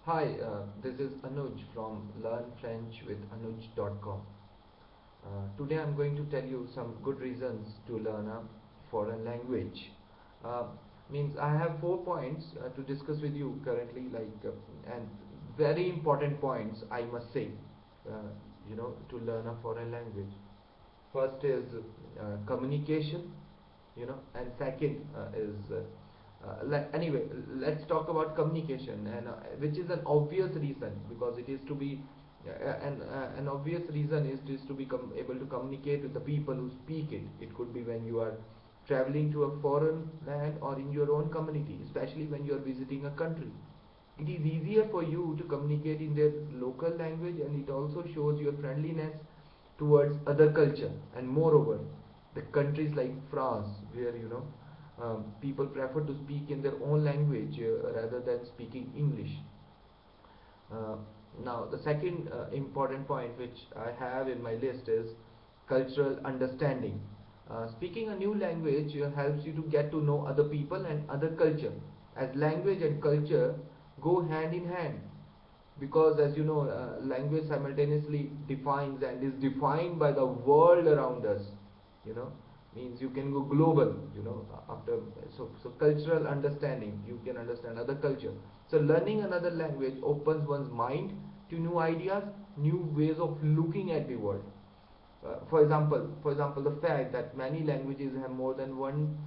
Hi, this is Anuj from learnfrenchwithanuj.com. Today I'm going to tell you some good reasons to learn a foreign language. Uh, Means I have 4 points to discuss with you currently, and very important points I must say, to learn a foreign language. First is communication, and second anyway, let's talk about communication, and which is an obvious reason, because it is to be an obvious reason is to be able to communicate with the people who speak it. It could be when you are traveling to a foreign land or in your own community, especially when you are visiting a country. It is easier for you to communicate in their local language, and it also shows your friendliness towards other culture. And moreover, the countries like France, where people prefer to speak in their own language rather than speaking English. Uh, Now, the second important point which I have in my list is cultural understanding. Speaking a new language helps you to get to know other people and other culture, as language and culture go hand in hand. Because, as you know, language simultaneously defines and is defined by the world around us. You know, means you can go global. After so cultural understanding, you can understand other culture. So learning another language opens one's mind to new ideas, new ways of looking at the world. For example, the fact that many languages have more than one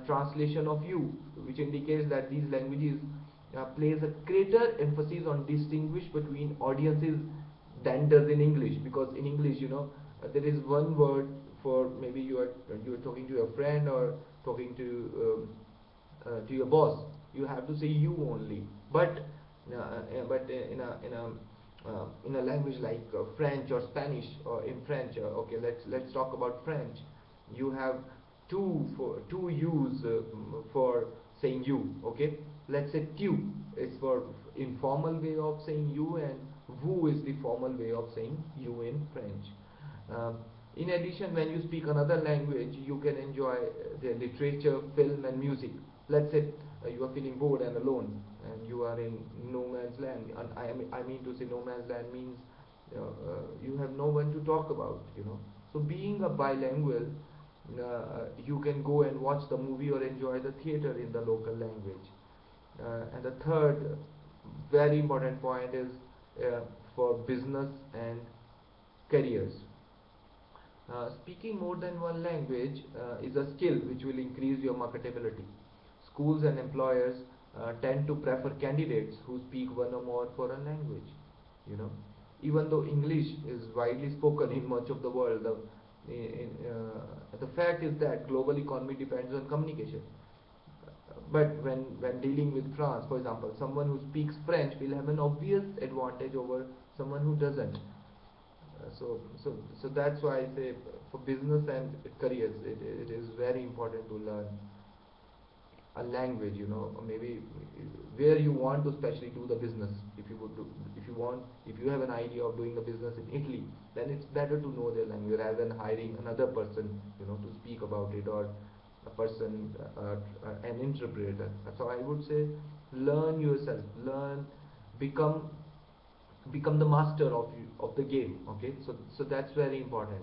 translation of you, which indicates that these languages place a greater emphasis on distinguish between audiences than does in English. Because in English, there is one word for, maybe you are talking to your friend or talking to your boss. You have to say you only. But in a language like French or Spanish, or in French, okay, let's talk about French. You have two U's for saying you. Okay, let's say tu is for informal way of saying you, and vous is the formal way of saying you in French. Um, in addition, when you speak another language, you can enjoy their literature, film, and music. Let's say you are feeling bored and alone, and you are in no man's land. And I mean to say, no man's land means you have no one to talk about. So being a bilingual, you can go and watch the movie or enjoy the theater in the local language. And the third very important point is for business and careers. Speaking more than one language is a skill which will increase your marketability. Schools and employers tend to prefer candidates who speak one or more foreign language. You know, Even though English is widely spoken in much of the world, the fact is that global economy depends on communication. But when dealing with France, for example, someone who speaks French will have an obvious advantage over someone who doesn't. So that's why I say, for business and careers, it is very important to learn a language, or maybe where you want to specially do the business. If you have an idea of doing a business in Italy, then it's better to know their language rather than hiring another person, to speak about it, or a person, an interpreter. So I would say, learn yourself, become become the master of the game. Okay, so that's very important.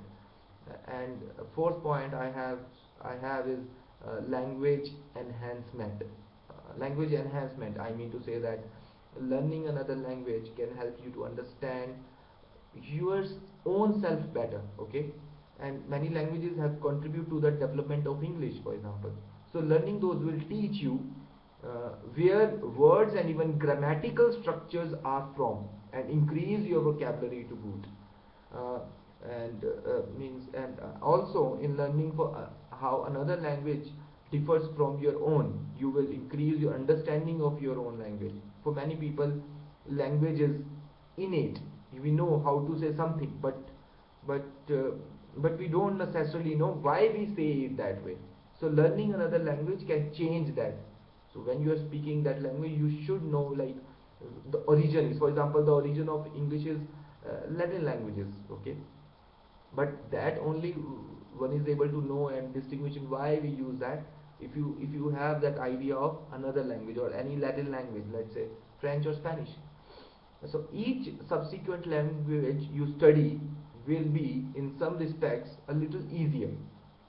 And fourth point I have is language enhancement. Language enhancement, I mean to say that learning another language can help you to understand your own self better. Okay, and many languages have contributed to the development of English, for example. So learning those will teach you where words and even grammatical structures are from, and increase your vocabulary to boot. uh, and also, in learning for how another language differs from your own, you will increase your understanding of your own language. For many people, language is innate. We know how to say something, but uh, but we don't necessarily know why we say it that way. So learning another language can change that. So when you are speaking that language, you should know, like, the origin is, for example, the origin of English is Latin languages. Okay, but that only one is able to know and distinguish why we use that. If you have that idea of another language or any Latin language, let's say French or Spanish, So each subsequent language you study will be in some respects a little easier,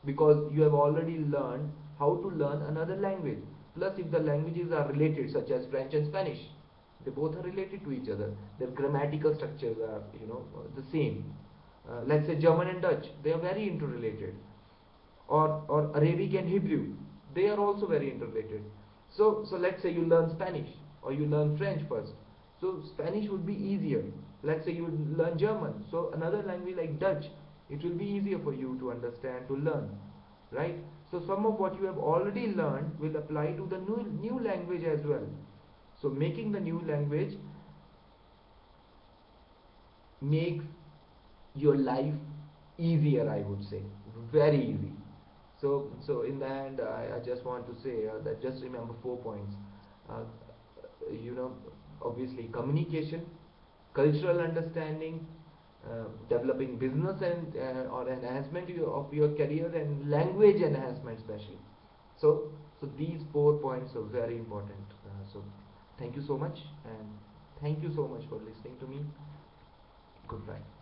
because you have already learned how to learn another language. Plus, if the languages are related, such as French and Spanish, they both are related to each other. Their grammatical structures are, the same. Let's say German and Dutch, they are very interrelated. Or Arabic and Hebrew, they are also very interrelated. So let's say you learn Spanish or you learn French first. So Spanish would be easier. Let's say you learn German. So another language like Dutch, it will be easier for you to understand, to learn, right? So some of what you have already learned will apply to the new language as well. So making the new language makes your life easier, I would say, very easy. So in the end, I just want to say that just remember 4 points. Uh, you know, Obviously communication, cultural understanding, developing business and or enhancement of your career, and language enhancement especially. So these 4 points are very important. So thank you so much, and thank you so much for listening to me. Goodbye.